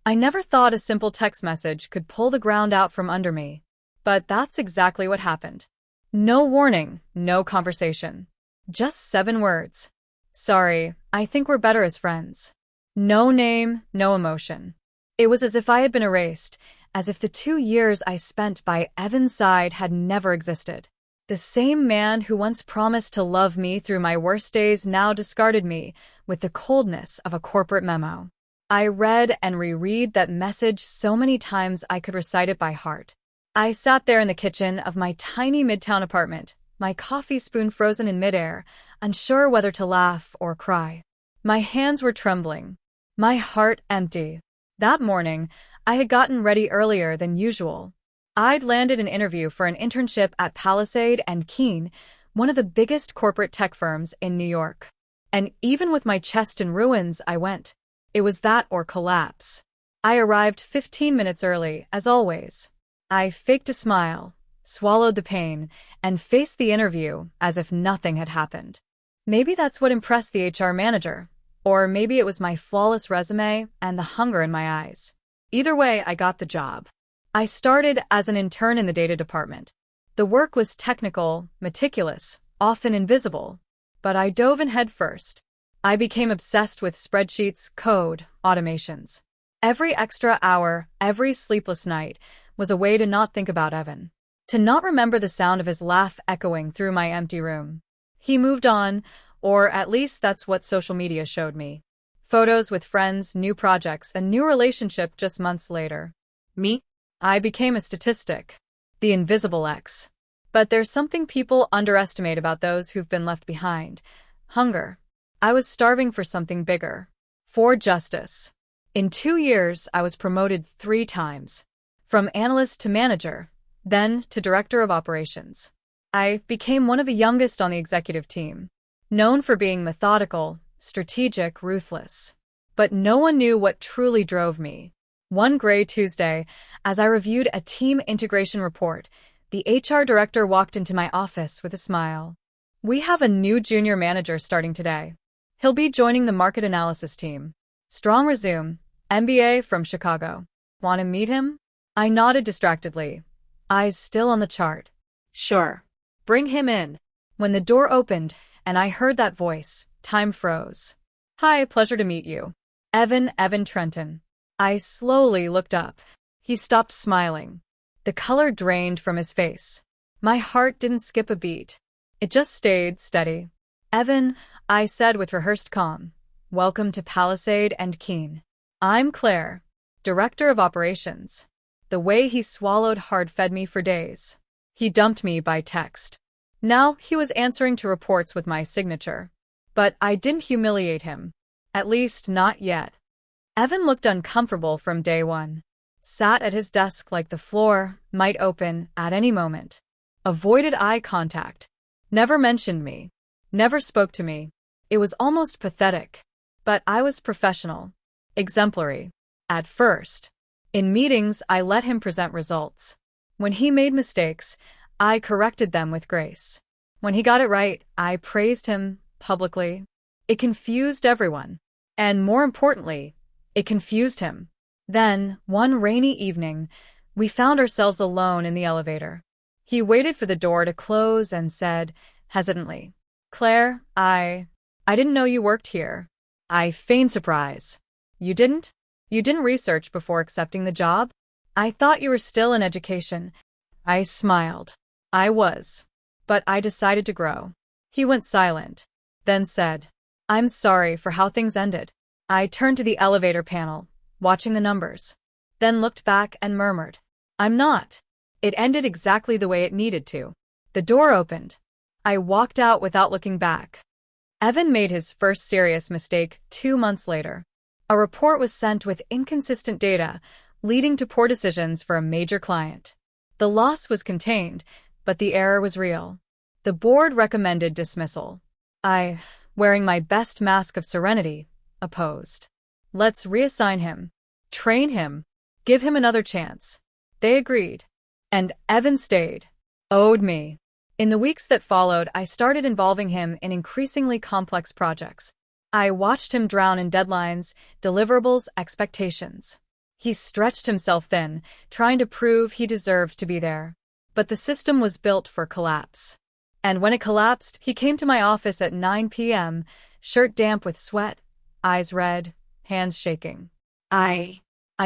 I never thought a simple text message could pull the ground out from under me. But that's exactly what happened. No warning, no conversation. Just 7 words. Sorry, I think we're better as friends. No name, no emotion. It was as if I had been erased, as if the 2 years I spent by Evan's side had never existed. The same man who once promised to love me through my worst days now discarded me with the coldness of a corporate memo. I read and reread that message so many times I could recite it by heart. I sat there in the kitchen of my tiny midtown apartment, my coffee spoon frozen in midair, unsure whether to laugh or cry. My hands were trembling, my heart empty. That morning, I had gotten ready earlier than usual. I'd landed an interview for an internship at Palisade and Keene, one of the biggest corporate tech firms in New York. And even with my chest in ruins, I went. It was that or collapse. I arrived 15 minutes early, as always. I faked a smile, swallowed the pain, and faced the interview as if nothing had happened. Maybe that's what impressed the HR manager, or maybe it was my flawless resume and the hunger in my eyes. Either way, I got the job. I started as an intern in the data department. The work was technical, meticulous, often invisible, but I dove in head first. I became obsessed with spreadsheets, code, automations. Every extra hour, every sleepless night was a way to not think about Evan, to not remember the sound of his laugh echoing through my empty room. He moved on, or at least that's what social media showed me. Photos with friends, new projects, a new relationship just months later. Me? I became a statistic. The invisible X. But there's something people underestimate about those who've been left behind. Hunger. I was starving for something bigger. For justice. In 2 years, I was promoted 3 times. From analyst to manager, then to director of operations. I became one of the youngest on the executive team, known for being methodical, strategic, ruthless. But no one knew what truly drove me. One gray Tuesday, as I reviewed a team integration report, the HR director walked into my office with a smile. "We have a new junior manager starting today. He'll be joining the market analysis team. Strong resume, MBA from Chicago. Want to meet him?" I nodded distractedly, eyes still on the chart. "Sure. Bring him in." When the door opened and I heard that voice, time froze. "Hi, pleasure to meet you. Evan Trenton." I slowly looked up. He stopped smiling. The color drained from his face. My heart didn't skip a beat. It just stayed steady. "Evan," I said with rehearsed calm, "welcome to Palisade and Keene. I'm Claire, Director of Operations." The way he swallowed hard fed me for days. He dumped me by text. Now he was answering to reports with my signature. But I didn't humiliate him. At least not yet. Evan looked uncomfortable from day one. Sat at his desk like the floor might open at any moment. Avoided eye contact. Never mentioned me. Never spoke to me. It was almost pathetic. But I was professional. Exemplary. At first. In meetings, I let him present results. When he made mistakes, I corrected them with grace. When he got it right, I praised him publicly. It confused everyone. And more importantly, it confused him. Then, one rainy evening, we found ourselves alone in the elevator. He waited for the door to close and said, hesitantly, "Claire, I didn't know you worked here." I feigned surprise. "You didn't? You didn't research before accepting the job? I thought you were still in education." I smiled. I was. But I decided to grow. He went silent, then said, "I'm sorry for how things ended." I turned to the elevator panel, watching the numbers, then looked back and murmured, "I'm not." It ended exactly the way it needed to. The door opened. I walked out without looking back. Evan made his first serious mistake 2 months later. A report was sent with inconsistent data, leading to poor decisions for a major client. The loss was contained, but the error was real. The board recommended dismissal. I, wearing my best mask of serenity, opposed. "Let's reassign him. Train him. Give him another chance." They agreed. And Evan stayed. Owed me. In the weeks that followed, I started involving him in increasingly complex projects. I watched him drown in deadlines, deliverables, expectations. He stretched himself thin, trying to prove he deserved to be there. But the system was built for collapse. And when it collapsed, he came to my office at 9 p.m., shirt damp with sweat, eyes red, hands shaking. I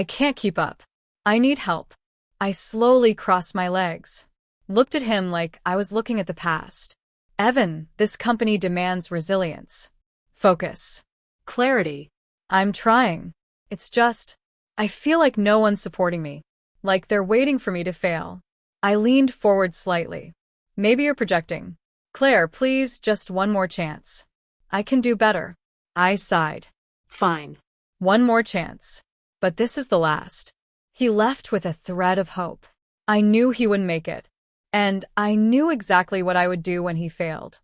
can't keep up. I need help. I slowly crossed my legs, looked at him like I was looking at the past. Evan, this company demands resilience, focus, clarity. I'm trying. It's just, I feel like no one's supporting me, like they're waiting for me to fail. I leaned forward slightly. Maybe you're projecting. Claire, please, just one more chance. I can do better. I sighed. Fine. One more chance. But this is the last. He left with a thread of hope. I knew he wouldn't make it. And I knew exactly what I would do when he failed.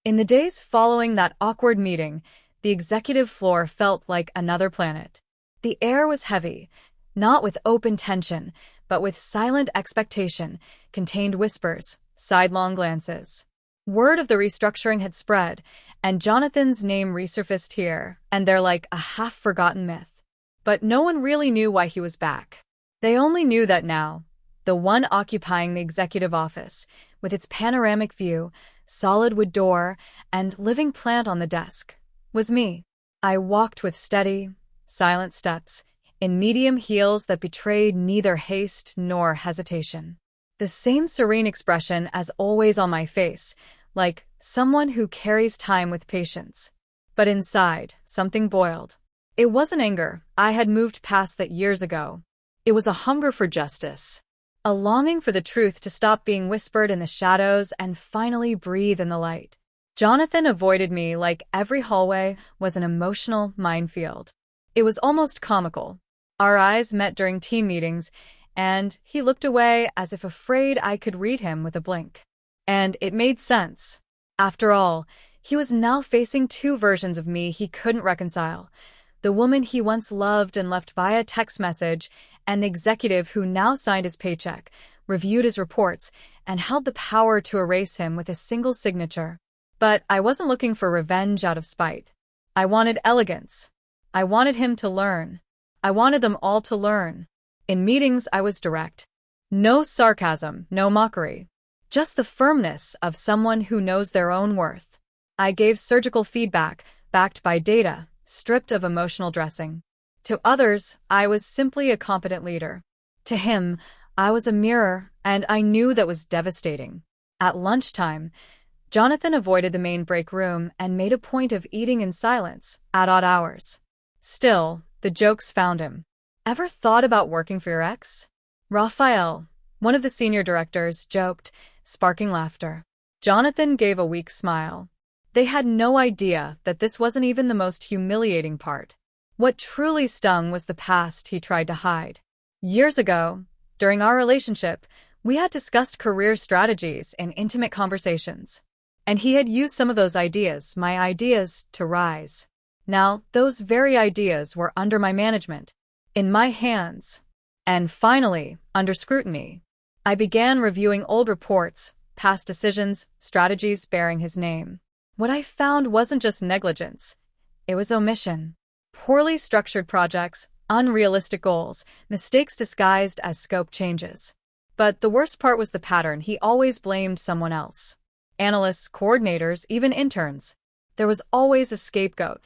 In the days following that awkward meeting, the executive floor felt like another planet. The air was heavy, not with open tension, but with silent expectation, contained whispers, sidelong glances. Word of the restructuring had spread, and Jonathan's name resurfaced here and there like a half-forgotten myth. But no one really knew why he was back. They only knew that now, the one occupying the executive office, with its panoramic view, solid wood door, and living plant on the desk, was me. I walked with steady, silent steps, in medium heels that betrayed neither haste nor hesitation. The same serene expression as always on my face, like someone who carries time with patience. But inside, something boiled. It wasn't anger. I had moved past that years ago. It was a hunger for justice. A longing for the truth to stop being whispered in the shadows and finally breathe in the light. Jonathan avoided me like every hallway was an emotional minefield. It was almost comical. Our eyes met during team meetings, and he looked away as if afraid I could read him with a blink. And it made sense. After all, he was now facing two versions of me he couldn't reconcile. The woman he once loved and left via text message, and the executive who now signed his paycheck, reviewed his reports, and held the power to erase him with a single signature. But I wasn't looking for revenge out of spite. I wanted elegance. I wanted him to learn. I wanted them all to learn. In meetings, I was direct. No sarcasm, no mockery. Just the firmness of someone who knows their own worth. I gave surgical feedback, backed by data, stripped of emotional dressing. To others, I was simply a competent leader. To him, I was a mirror, and I knew that was devastating. At lunchtime, Jonathan avoided the main break room and made a point of eating in silence at odd hours. Still, the jokes found him. Ever thought about working for your ex? Raphael, one of the senior directors, joked, sparking laughter. Jonathan gave a weak smile. They had no idea that this wasn't even the most humiliating part. What truly stung was the past he tried to hide. Years ago, during our relationship, we had discussed career strategies in intimate conversations. And he had used some of those ideas, my ideas, to rise. Now, those very ideas were under my management, in my hands. And finally, under scrutiny. I began reviewing old reports, past decisions, strategies bearing his name. What I found wasn't just negligence. It was omission. Poorly structured projects, unrealistic goals, mistakes disguised as scope changes. But the worst part was the pattern. He always blamed someone else. Analysts, coordinators, even interns. There was always a scapegoat.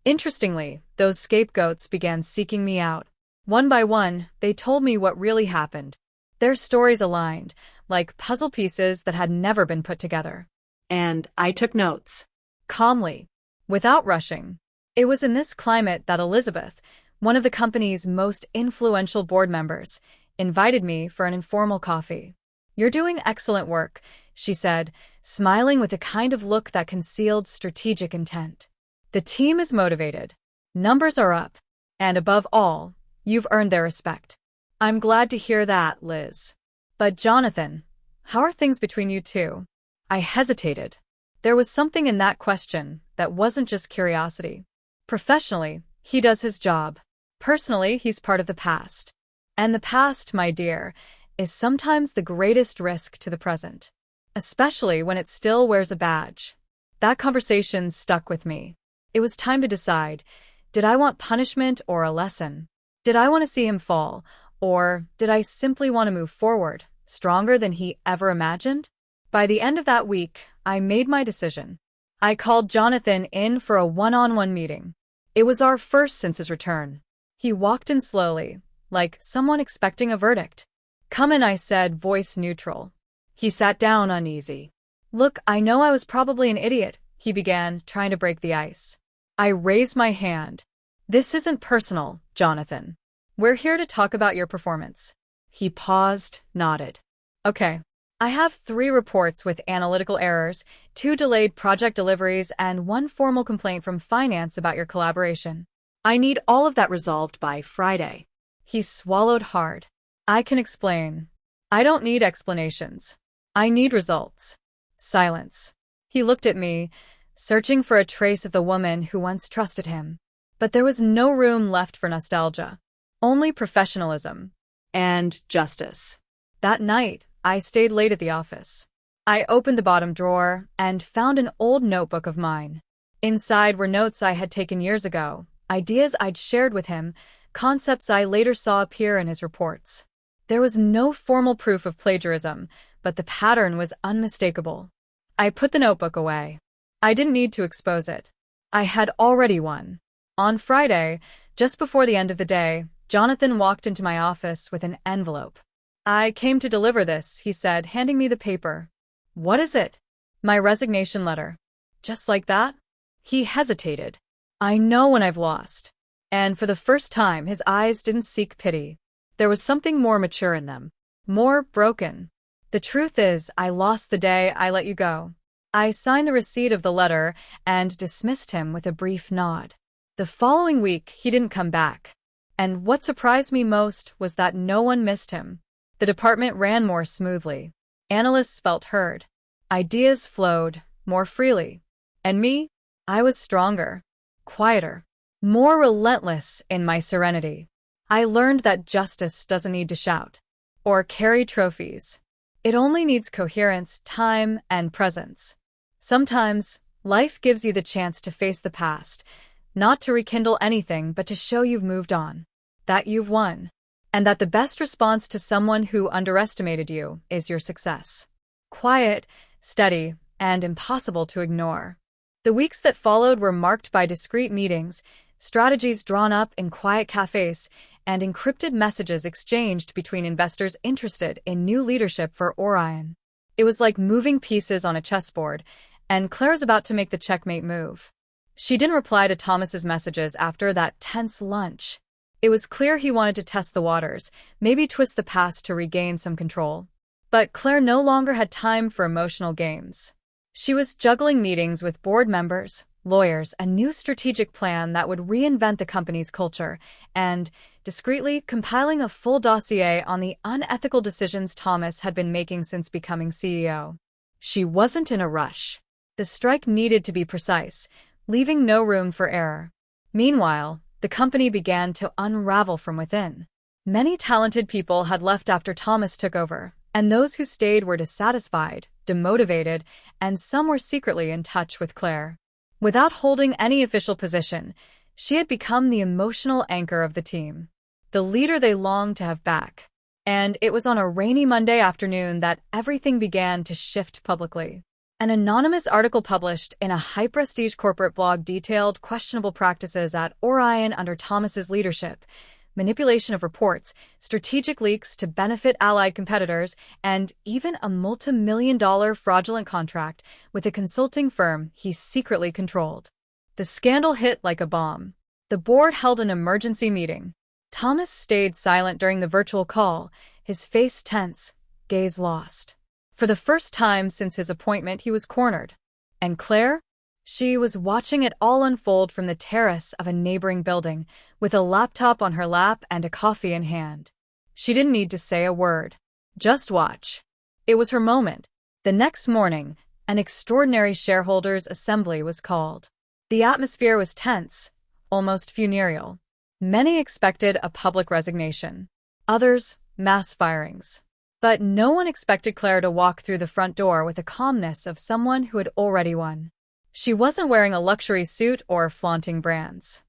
Interestingly, those scapegoats began seeking me out. One by one, they told me what really happened. Their stories aligned, like puzzle pieces that had never been put together. And I took notes. Calmly, without rushing. It was in this climate that Elizabeth, one of the company's most influential board members, invited me for an informal coffee. "You're doing excellent work," she said, smiling with a kind of look that concealed strategic intent. "The team is motivated. Numbers are up. And above all, you've earned their respect." "I'm glad to hear that, Liz. But Jonathan, how are things between you two?" I hesitated. There was something in that question that wasn't just curiosity. Professionally, he does his job. Personally, he's part of the past. And the past, my dear, is sometimes the greatest risk to the present. Especially when it still wears a badge. That conversation stuck with me. It was time to decide, did I want punishment or a lesson? Did I want to see him fall, or did I simply want to move forward, stronger than he ever imagined? By the end of that week, I made my decision. I called Jonathan in for a one-on-one meeting. It was our first since his return. He walked in slowly, like someone expecting a verdict. "Come in," I said, voice neutral. He sat down uneasy. "Look, I know I was probably an idiot," he began, trying to break the ice. I raised my hand. "This isn't personal, Jonathan. We're here to talk about your performance." He paused, nodded. "Okay. I have 3 reports with analytical errors, 2 delayed project deliveries, and 1 formal complaint from finance about your collaboration. I need all of that resolved by Friday. He swallowed hard. "I can explain." "I don't need explanations. I need results." Silence. He looked at me, searching for a trace of the woman who once trusted him. But there was no room left for nostalgia. Only professionalism. And justice. That night, I stayed late at the office. I opened the bottom drawer and found an old notebook of mine. Inside were notes I had taken years ago, ideas I'd shared with him, concepts I later saw appear in his reports. There was no formal proof of plagiarism, but the pattern was unmistakable. I put the notebook away. I didn't need to expose it. I had already won. On Friday, just before the end of the day, Jonathan walked into my office with an envelope. "I came to deliver this," he said, handing me the paper. "What is it?" "My resignation letter." "Just like that?" He hesitated. I know when I've lost. And for the first time, his eyes didn't seek pity. There was something more mature in them. More broken. "The truth is, I lost the day I let you go." I signed the receipt of the letter and dismissed him with a brief nod. The following week, he didn't come back. And what surprised me most was that no one missed him. The department ran more smoothly. Analysts felt heard. Ideas flowed more freely. And me? I was stronger, quieter, more relentless in my serenity. I learned that justice doesn't need to shout or carry trophies. It only needs coherence, time, and presence. Sometimes, life gives you the chance to face the past, not to rekindle anything but to show you've moved on, that you've won, and that the best response to someone who underestimated you is your success. Quiet, steady, and impossible to ignore. The weeks that followed were marked by discreet meetings, strategies drawn up in quiet cafes, and encrypted messages exchanged between investors interested in new leadership for Orion. It was like moving pieces on a chessboard, and Claire's about to make the checkmate move. She didn't reply to Thomas's messages after that tense lunch. It was clear he wanted to test the waters, maybe twist the past to regain some control. But Claire no longer had time for emotional games. She was juggling meetings with board members, lawyers, a new strategic plan that would reinvent the company's culture, and, discreetly, compiling a full dossier on the unethical decisions Thomas had been making since becoming CEO. She wasn't in a rush. The strike needed to be precise, leaving no room for error. Meanwhile, the company began to unravel from within. Many talented people had left after Thomas took over, and those who stayed were dissatisfied, demotivated, and some were secretly in touch with Claire. Without holding any official position, she had become the emotional anchor of the team, the leader they longed to have back. And it was on a rainy Monday afternoon that everything began to shift publicly. An anonymous article published in a high-prestige corporate blog detailed questionable practices at Orion under Thomas's leadership, manipulation of reports, strategic leaks to benefit allied competitors, and even a multi-million-dollar fraudulent contract with a consulting firm he secretly controlled. The scandal hit like a bomb. The board held an emergency meeting. Thomas stayed silent during the virtual call, his face tense, gaze lost. For the first time since his appointment, he was cornered. And Claire? She was watching it all unfold from the terrace of a neighboring building, with a laptop on her lap and a coffee in hand. She didn't need to say a word. Just watch. It was her moment. The next morning, an extraordinary shareholders' assembly was called. The atmosphere was tense, almost funereal. Many expected a public resignation. Others, mass firings. But no one expected Claire to walk through the front door with the calmness of someone who had already won. She wasn't wearing a luxury suit or flaunting brands.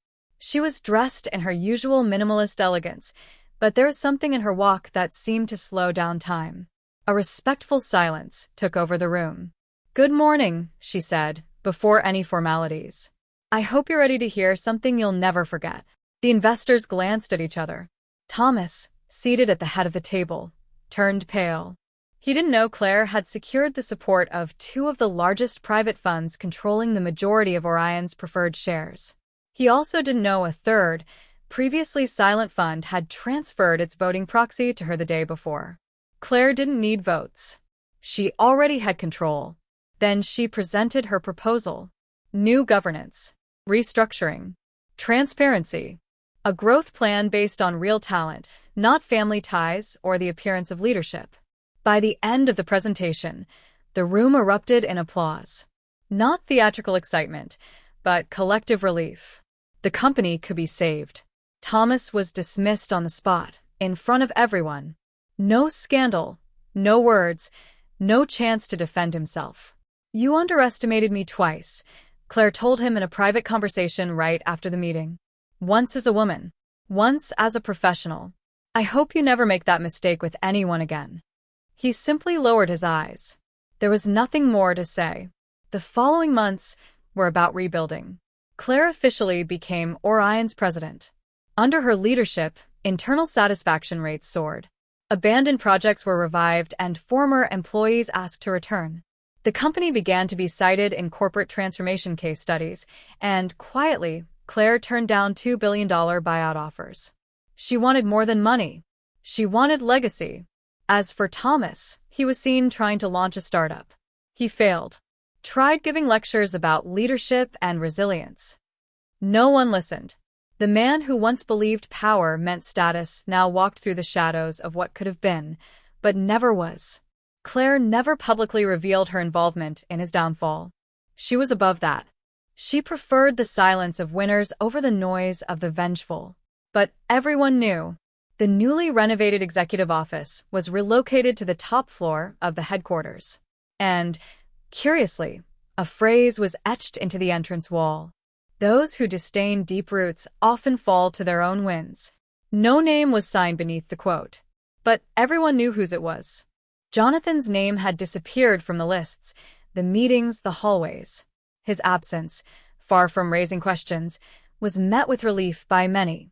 She was dressed in her usual minimalist elegance, but there was something in her walk that seemed to slow down time. A respectful silence took over the room. "Good morning," she said, before any formalities. "I hope you're ready to hear something you'll never forget." The investors glanced at each other. Thomas, seated at the head of the table, turned pale. He didn't know Claire had secured the support of two of the largest private funds controlling the majority of Orion's preferred shares. He also didn't know a third, previously silent fund had transferred its voting proxy to her the day before. Claire didn't need votes. She already had control. Then she presented her proposal. New governance, restructuring, transparency, a growth plan based on real talent, not family ties or the appearance of leadership. By the end of the presentation, the room erupted in applause. Not theatrical excitement, but collective relief. The company could be saved. Thomas was dismissed on the spot, in front of everyone. No scandal, no words, no chance to defend himself. "You underestimated me twice," Claire told him in a private conversation right after the meeting. "Once as a woman, once as a professional. I hope you never make that mistake with anyone again." He simply lowered his eyes. There was nothing more to say. The following months were about rebuilding. Claire officially became Orion's president. Under her leadership, internal satisfaction rates soared. Abandoned projects were revived and former employees asked to return. The company began to be cited in corporate transformation case studies, and quietly, Claire turned down $2 billion buyout offers. She wanted more than money. She wanted legacy. As for Thomas, he was seen trying to launch a startup. He failed. Tried giving lectures about leadership and resilience. No one listened. The man who once believed power meant status now walked through the shadows of what could have been, but never was. Claire never publicly revealed her involvement in his downfall. She was above that. She preferred the silence of winners over the noise of the vengeful. But everyone knew. The newly renovated executive office was relocated to the top floor of the headquarters. And, curiously, a phrase was etched into the entrance wall. "Those who disdain deep roots often fall to their own winds." No name was signed beneath the quote. But everyone knew whose it was. Jonathan's name had disappeared from the lists, the meetings, the hallways. His absence, far from raising questions, was met with relief by many.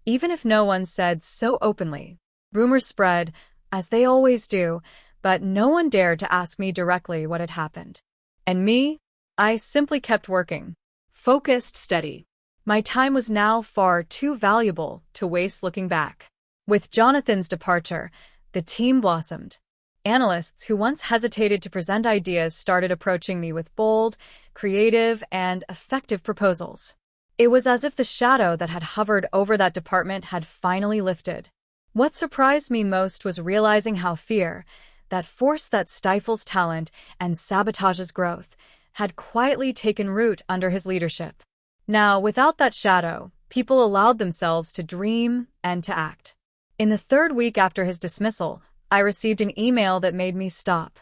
Even if no one said so openly. Rumors spread, as they always do, but no one dared to ask me directly what had happened. And me? I simply kept working. Focused, steady. My time was now far too valuable to waste looking back. With Jonathan's departure, the team blossomed. Analysts who once hesitated to present ideas started approaching me with bold, creative, and effective proposals. It was as if the shadow that had hovered over that department had finally lifted. What surprised me most was realizing how fear, that force that stifles talent and sabotages growth, had quietly taken root under his leadership. Now, without that shadow, people allowed themselves to dream and to act. In the third week after his dismissal, I received an email that made me stop.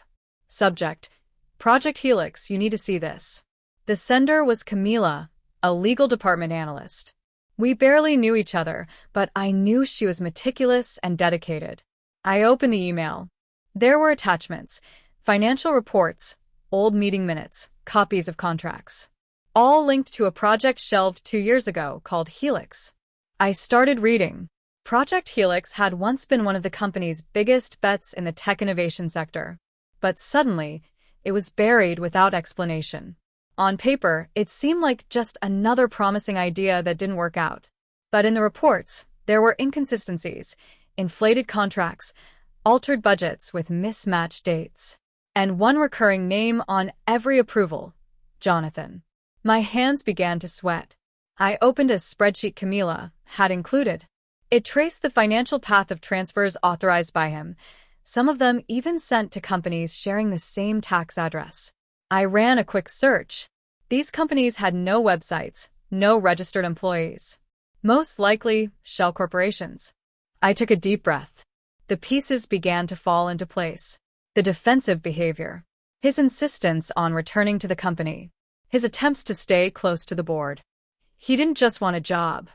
Subject: Project Helix, you need to see this. The sender was Camila, a legal department analyst. We barely knew each other, but I knew she was meticulous and dedicated. I opened the email. There were attachments, financial reports, old meeting minutes, copies of contracts. All linked to a project shelved 2 years ago called Helix. I started reading. Project Helix had once been one of the company's biggest bets in the tech innovation sector. But suddenly, it was buried without explanation. On paper, it seemed like just another promising idea that didn't work out. But in the reports, there were inconsistencies, inflated contracts, altered budgets with mismatched dates, and one recurring name on every approval: Jonathan. My hands began to sweat. I opened a spreadsheet Camila had included. It traced the financial path of transfers authorized by him, some of them even sent to companies sharing the same tax address. I ran a quick search. These companies had no websites, no registered employees. Most likely, shell corporations. I took a deep breath. The pieces began to fall into place. The defensive behavior. His insistence on returning to the company. His attempts to stay close to the board. He didn't just want a job.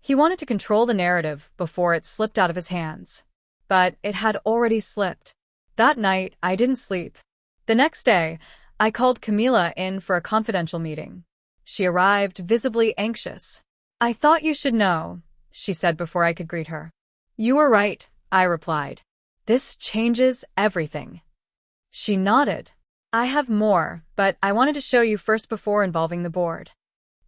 He wanted to control the narrative before it slipped out of his hands. But it had already slipped. That night, I didn't sleep. The next day, I called Camila in for a confidential meeting. She arrived visibly anxious. "I thought you should know," she said before I could greet her. "You were right," I replied. "This changes everything." She nodded. "I have more, but I wanted to show you first before involving the board."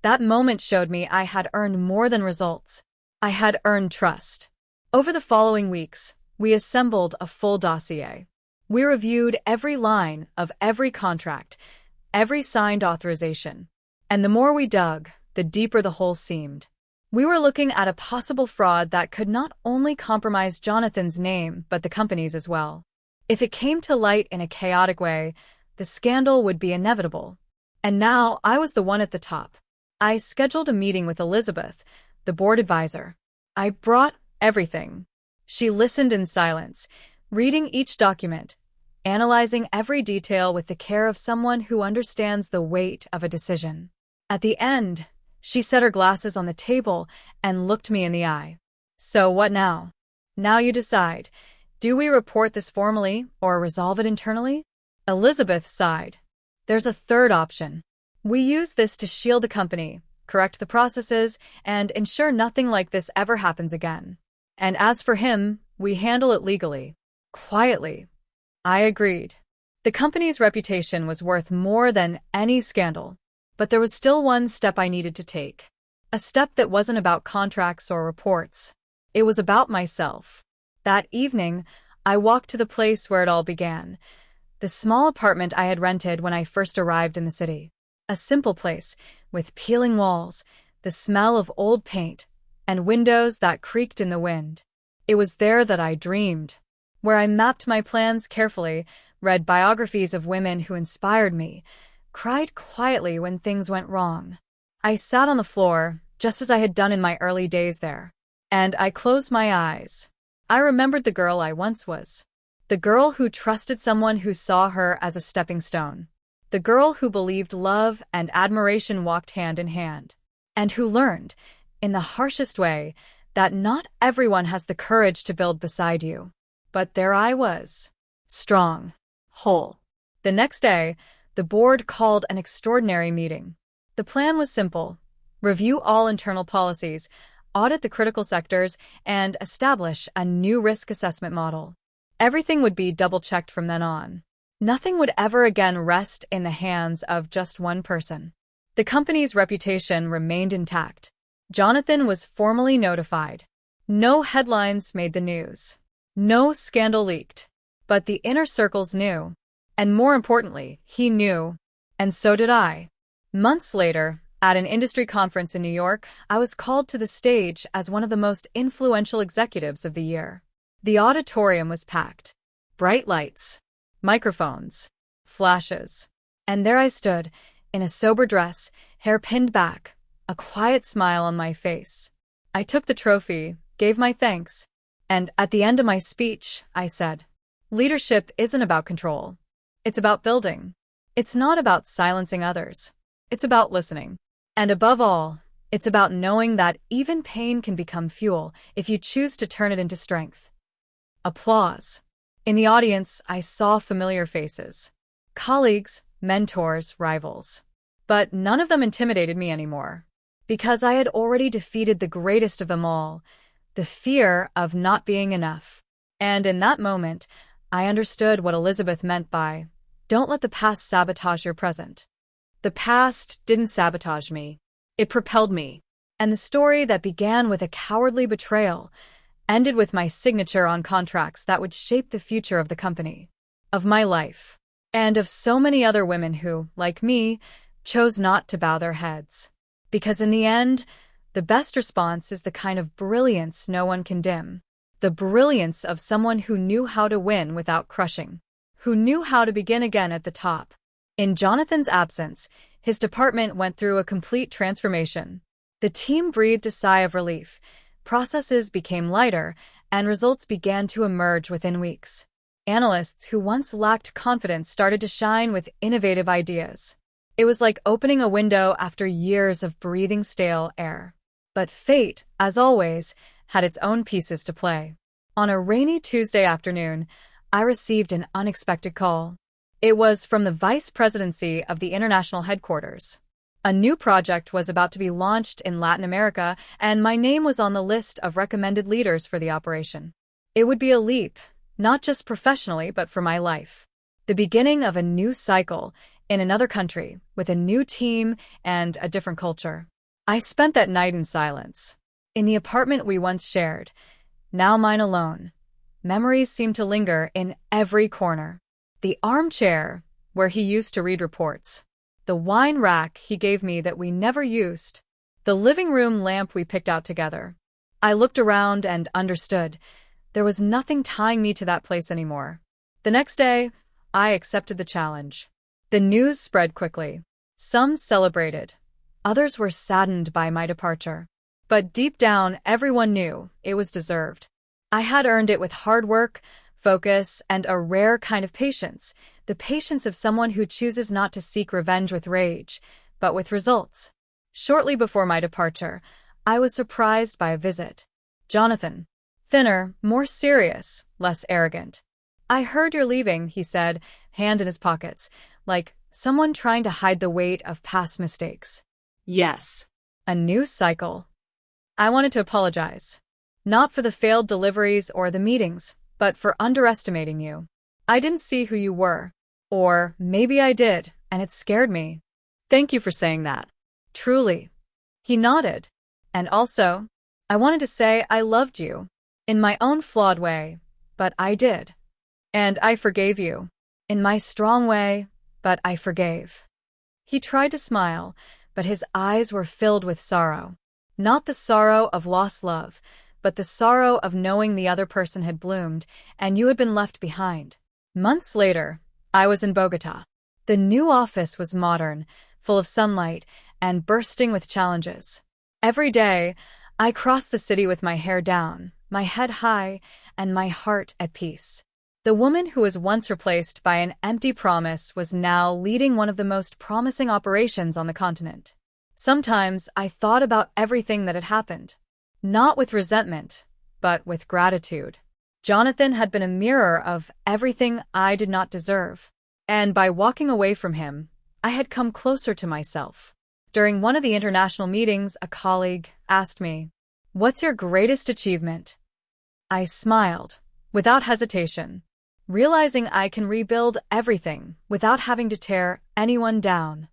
That moment showed me I had earned more than results. I had earned trust. Over the following weeks, we assembled a full dossier. We reviewed every line of every contract, every signed authorization. And the more we dug, the deeper the hole seemed. We were looking at a possible fraud that could not only compromise Jonathan's name, but the company's as well. If it came to light in a chaotic way, the scandal would be inevitable. And now I was the one at the top. I scheduled a meeting with Elizabeth, the board advisor. I brought everything. She listened in silence, reading each document, analyzing every detail with the care of someone who understands the weight of a decision. At the end, she set her glasses on the table and looked me in the eye. "So what now? Now you decide. Do we report this formally or resolve it internally?" Elizabeth sighed. "There's a third option. We use this to shield the company, correct the processes, and ensure nothing like this ever happens again. And as for him, we handle it legally. Quietly." I agreed. The company's reputation was worth more than any scandal. But there was still one step I needed to take. A step that wasn't about contracts or reports. It was about myself. That evening, I walked to the place where it all began. The small apartment I had rented when I first arrived in the city. A simple place, with peeling walls, the smell of old paint, and windows that creaked in the wind. It was there that I dreamed. Where I mapped my plans carefully, read biographies of women who inspired me, cried quietly when things went wrong. I sat on the floor, just as I had done in my early days there. And I closed my eyes. I remembered the girl I once was. The girl who trusted someone who saw her as a stepping stone. The girl who believed love and admiration walked hand in hand. And who learned, in the harshest way, that not everyone has the courage to build beside you. But there I was. Strong. Whole. The next day, the board called an extraordinary meeting. The plan was simple: review all internal policies, audit the critical sectors, and establish a new risk assessment model. Everything would be double-checked from then on. Nothing would ever again rest in the hands of just one person. The company's reputation remained intact. Jonathan was formally notified. No headlines made the news. No scandal leaked. But the inner circles knew. And more importantly, he knew. And so did I. Months later, at an industry conference in New York, I was called to the stage as one of the most influential executives of the year. The auditorium was packed. Bright lights, microphones, flashes. And there I stood, in a sober dress, hair pinned back, a quiet smile on my face. I took the trophy, gave my thanks, and at the end of my speech, I said, "Leadership isn't about control. It's about building. It's not about silencing others. It's about listening. And above all, it's about knowing that even pain can become fuel if you choose to turn it into strength." Applause. In the audience, I saw familiar faces. Colleagues, mentors, rivals. But none of them intimidated me anymore. Because I had already defeated the greatest of them all, the fear of not being enough. And in that moment, I understood what Elizabeth meant by, "Don't let the past sabotage your present." The past didn't sabotage me. It propelled me. And the story that began with a cowardly betrayal ended with my signature on contracts that would shape the future of the company, of my life, and of so many other women who, like me, chose not to bow their heads. Because in the end, the best response is the kind of brilliance no one can dim. The brilliance of someone who knew how to win without crushing, who knew how to begin again at the top. In Jonathan's absence, his department went through a complete transformation. The team breathed a sigh of relief, processes became lighter, and results began to emerge within weeks. Analysts who once lacked confidence started to shine with innovative ideas. It was like opening a window after years of breathing stale air. But fate, as always, had its own pieces to play. On a rainy Tuesday afternoon, I received an unexpected call. It was from the vice presidency of the international headquarters. A new project was about to be launched in Latin America, and my name was on the list of recommended leaders for the operation. It would be a leap, not just professionally, but for my life. The beginning of a new cycle in another country, with a new team and a different culture. I spent that night in silence. In the apartment we once shared, now mine alone, memories seemed to linger in every corner. The armchair, where he used to read reports. The wine rack he gave me that we never used. The living room lamp we picked out together. I looked around and understood. There was nothing tying me to that place anymore. The next day, I accepted the challenge. The news spread quickly. Some celebrated. Others were saddened by my departure. But deep down, everyone knew it was deserved. I had earned it with hard work, focus, and a rare kind of patience, the patience of someone who chooses not to seek revenge with rage, but with results. Shortly before my departure, I was surprised by a visit. Jonathan. Thinner, more serious, less arrogant. "I heard you're leaving," he said, hand in his pockets, like someone trying to hide the weight of past mistakes. Yes. A new cycle. I wanted to apologize. Not for the failed deliveries or the meetings, but for underestimating you. I didn't see who you were. Or maybe I did, and it scared me. Thank you for saying that. Truly. He nodded. And also, I wanted to say I loved you. In my own flawed way, but I did. And I forgave you. In my strong way, but I forgave. He tried to smile, but his eyes were filled with sorrow. Not the sorrow of lost love, but the sorrow of knowing the other person had bloomed and you had been left behind. Months later, I was in Bogota. The new office was modern, full of sunlight, and bursting with challenges. Every day, I crossed the city with my hair down, my head high, and my heart at peace. The woman who was once replaced by an empty promise was now leading one of the most promising operations on the continent. Sometimes I thought about everything that had happened. Not with resentment, but with gratitude. Jonathan had been a mirror of everything I did not deserve. And by walking away from him, I had come closer to myself. During one of the international meetings, a colleague asked me, "What's your greatest achievement?" I smiled, without hesitation, realizing I can rebuild everything without having to tear anyone down.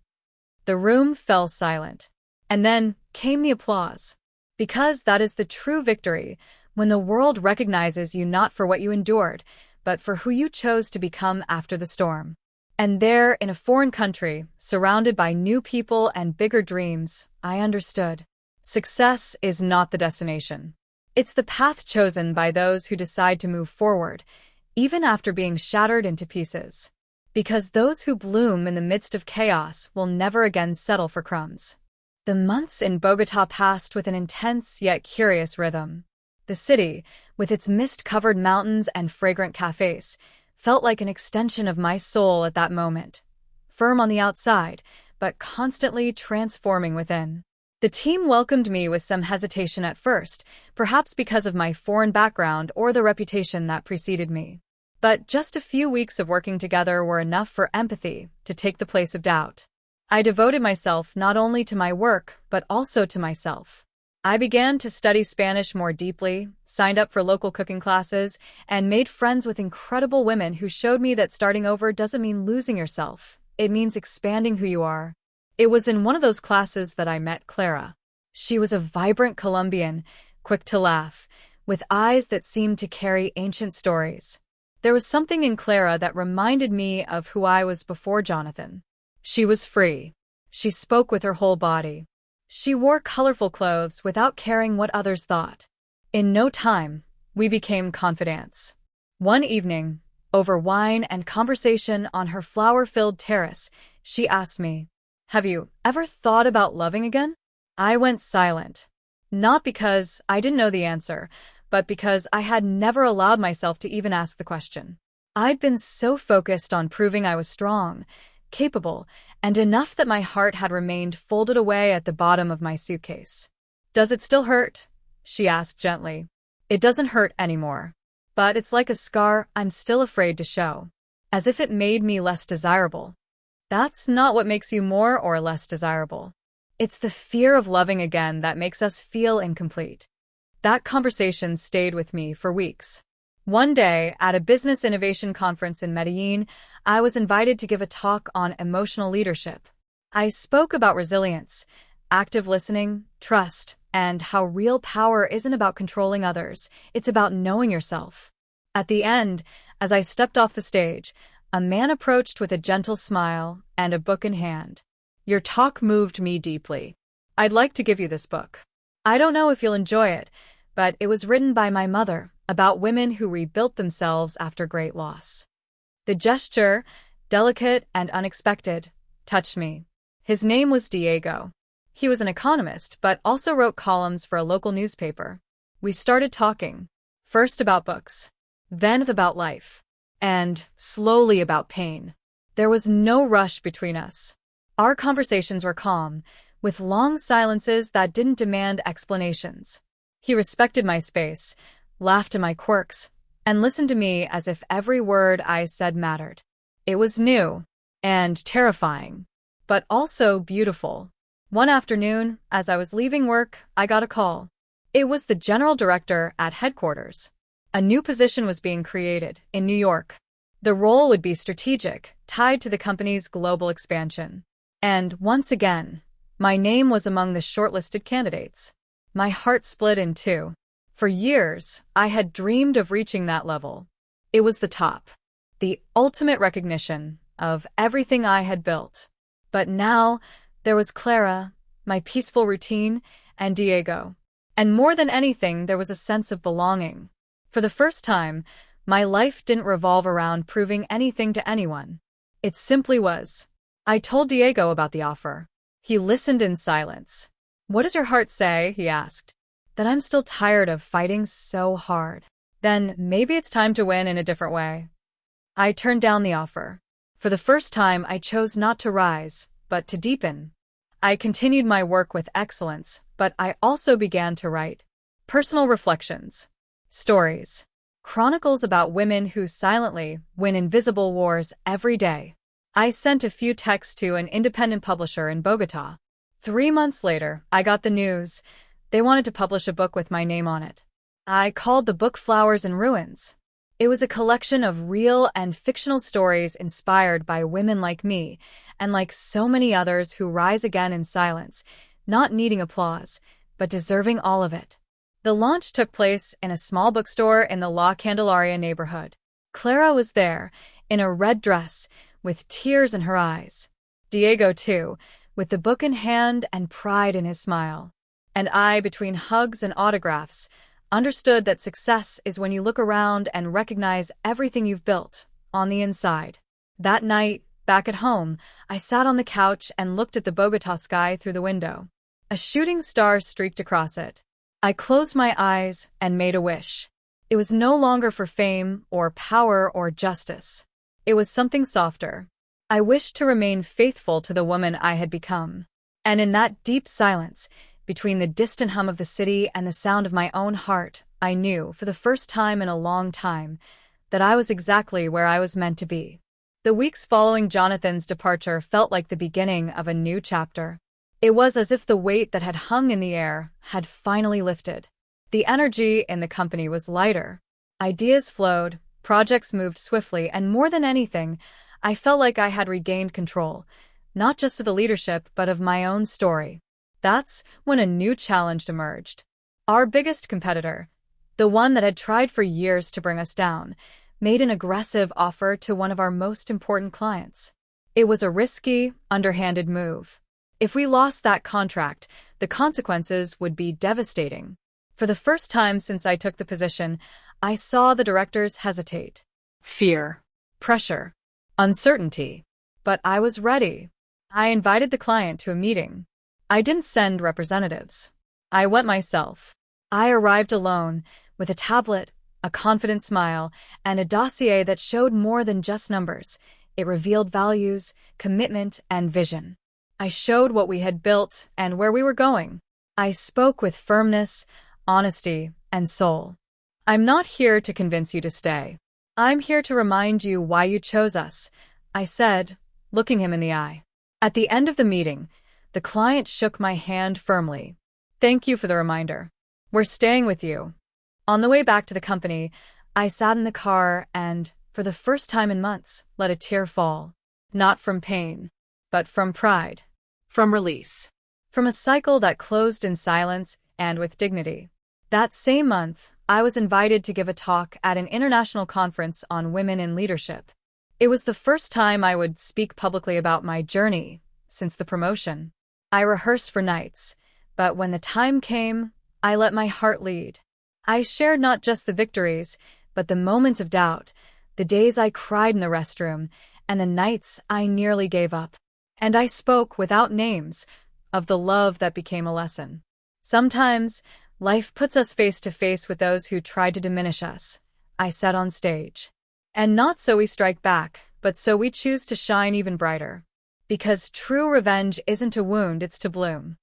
The room fell silent. And then came the applause. Because that is the true victory, when the world recognizes you not for what you endured, but for who you chose to become after the storm. And there, in a foreign country, surrounded by new people and bigger dreams, I understood. Success is not the destination. It's the path chosen by those who decide to move forward, even after being shattered into pieces. Because those who bloom in the midst of chaos will never again settle for crumbs. The months in Bogota passed with an intense yet curious rhythm. The city, with its mist-covered mountains and fragrant cafes, felt like an extension of my soul at that moment. Firm on the outside, but constantly transforming within. The team welcomed me with some hesitation at first, perhaps because of my foreign background or the reputation that preceded me. But just a few weeks of working together were enough for empathy to take the place of doubt. I devoted myself not only to my work, but also to myself. I began to study Spanish more deeply, signed up for local cooking classes, and made friends with incredible women who showed me that starting over doesn't mean losing yourself. It means expanding who you are. It was in one of those classes that I met Clara. She was a vibrant Colombian, quick to laugh, with eyes that seemed to carry ancient stories. There was something in Clara that reminded me of who I was before Jonathan. She was free. She spoke with her whole body. She wore colorful clothes without caring what others thought. In no time, we became confidants. One evening, over wine and conversation on her flower-filled terrace, she asked me, "Have you ever thought about loving again?" I went silent. Not because I didn't know the answer, but because I had never allowed myself to even ask the question. I'd been so focused on proving I was strong, capable, and enough that my heart had remained folded away at the bottom of my suitcase. Does it still hurt? She asked gently. It doesn't hurt anymore. But it's like a scar I'm still afraid to show. As if it made me less desirable. That's not what makes you more or less desirable. It's the fear of loving again that makes us feel incomplete. That conversation stayed with me for weeks. One day, at a business innovation conference in Medellin, I was invited to give a talk on emotional leadership. I spoke about resilience, active listening, trust, and how real power isn't about controlling others, it's about knowing yourself. At the end, as I stepped off the stage, a man approached with a gentle smile and a book in hand. Your talk moved me deeply. I'd like to give you this book. I don't know if you'll enjoy it, but it was written by my mother about women who rebuilt themselves after great loss. The gesture, delicate and unexpected, touched me. His name was Diego. He was an economist, but also wrote columns for a local newspaper. We started talking, first about books, then about life, and slowly about pain. There was no rush between us. Our conversations were calm, with long silences that didn't demand explanations. He respected my space, laughed at my quirks, and listened to me as if every word I said mattered. It was new and terrifying, but also beautiful. One afternoon, as I was leaving work, I got a call. It was the general director at headquarters. A new position was being created in New York. The role would be strategic, tied to the company's global expansion. And once again, my name was among the shortlisted candidates. My heart split in two. For years, I had dreamed of reaching that level. It was the top, the ultimate recognition of everything I had built. But now, there was Clara, my peaceful routine, and Diego. And more than anything, there was a sense of belonging. For the first time, my life didn't revolve around proving anything to anyone. It simply was. I told Diego about the offer. He listened in silence. What does your heart say? He asked. That I'm still tired of fighting so hard. Then maybe it's time to win in a different way. I turned down the offer. For the first time, I chose not to rise, but to deepen. I continued my work with excellence, but I also began to write personal reflections, stories, chronicles about women who silently win invisible wars every day. I sent a few texts to an independent publisher in Bogota. 3 months later, I got the news. They wanted to publish a book with my name on it. I called the book Flowers and Ruins. It was a collection of real and fictional stories inspired by women like me, and like so many others who rise again in silence, not needing applause, but deserving all of it. The launch took place in a small bookstore in the La Candelaria neighborhood. Clara was there, in a red dress, with tears in her eyes. Diego, too, with the book in hand and pride in his smile. And I, between hugs and autographs, understood that success is when you look around and recognize everything you've built, on the inside. That night, back at home, I sat on the couch and looked at the Bogota sky through the window. A shooting star streaked across it. I closed my eyes and made a wish. It was no longer for fame or power or justice. It was something softer. I wished to remain faithful to the woman I had become. And in that deep silence, between the distant hum of the city and the sound of my own heart, I knew, for the first time in a long time, that I was exactly where I was meant to be. The weeks following Jonathan's departure felt like the beginning of a new chapter. It was as if the weight that had hung in the air had finally lifted. The energy in the company was lighter. Ideas flowed, projects moved swiftly, and more than anything, I felt like I had regained control, not just of the leadership, but of my own story. That's when a new challenge emerged. Our biggest competitor, the one that had tried for years to bring us down, made an aggressive offer to one of our most important clients. It was a risky, underhanded move. If we lost that contract, the consequences would be devastating. For the first time since I took the position, I saw the directors hesitate. Fear. Pressure. Uncertainty. But I was ready. I invited the client to a meeting. I didn't send representatives. I went myself. I arrived alone, with a tablet, a confident smile, and a dossier that showed more than just numbers. It revealed values, commitment, and vision. I showed what we had built and where we were going. I spoke with firmness, honesty, and soul. I'm not here to convince you to stay. I'm here to remind you why you chose us, I said, looking him in the eye. At the end of the meeting, the client shook my hand firmly. Thank you for the reminder. We're staying with you. On the way back to the company, I sat in the car and, for the first time in months, let a tear fall. Not from pain, but from pride. From release. From a cycle that closed in silence and with dignity. That same month, I was invited to give a talk at an international conference on women in leadership. It was the first time I would speak publicly about my journey since the promotion. I rehearsed for nights, but when the time came, I let my heart lead. I shared not just the victories, but the moments of doubt, the days I cried in the restroom, and the nights I nearly gave up. And I spoke without names of the love that became a lesson. Sometimes, life puts us face to face with those who tried to diminish us, I said on stage. And not so we strike back, but so we choose to shine even brighter. Because true revenge isn't to wound, it's to bloom.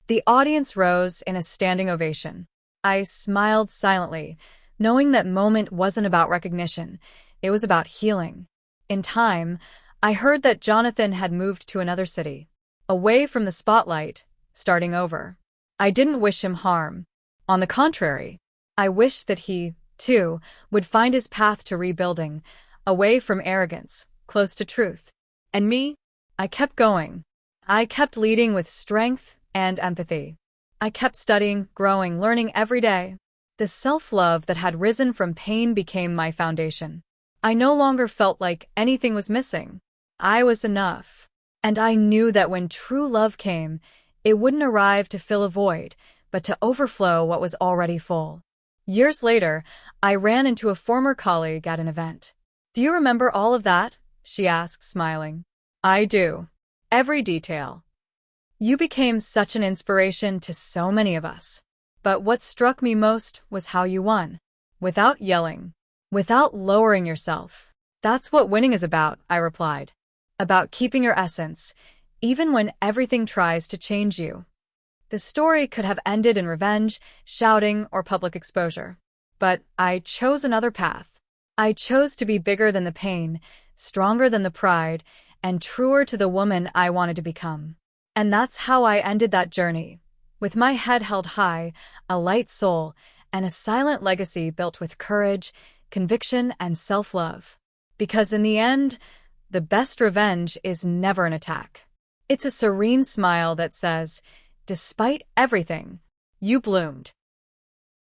The audience rose in a standing ovation. I smiled silently, knowing that moment wasn't about recognition, it was about healing. In time, I heard that Jonathan had moved to another city, away from the spotlight, starting over. I didn't wish him harm. On the contrary, I wished that he, too, would find his path to rebuilding, away from arrogance, close to truth. And me? I kept going. I kept leading with strength and empathy. I kept studying, growing, learning every day. The self-love that had risen from pain became my foundation. I no longer felt like anything was missing. I was enough. And I knew that when true love came, it wouldn't arrive to fill a void, but to overflow what was already full. Years later, I ran into a former colleague at an event. Do you remember all of that? She asked, smiling. I do. Every detail. You became such an inspiration to so many of us. But what struck me most was how you won. Without yelling. Without lowering yourself. That's what winning is about, I replied. About keeping your essence, even when everything tries to change you. The story could have ended in revenge, shouting, or public exposure. But I chose another path. I chose to be bigger than the pain, stronger than the pride, and truer to the woman I wanted to become. And that's how I ended that journey. With my head held high, a light soul, and a silent legacy built with courage, conviction, and self-love. Because in the end, the best revenge is never an attack. It's a serene smile that says, despite everything, you bloomed.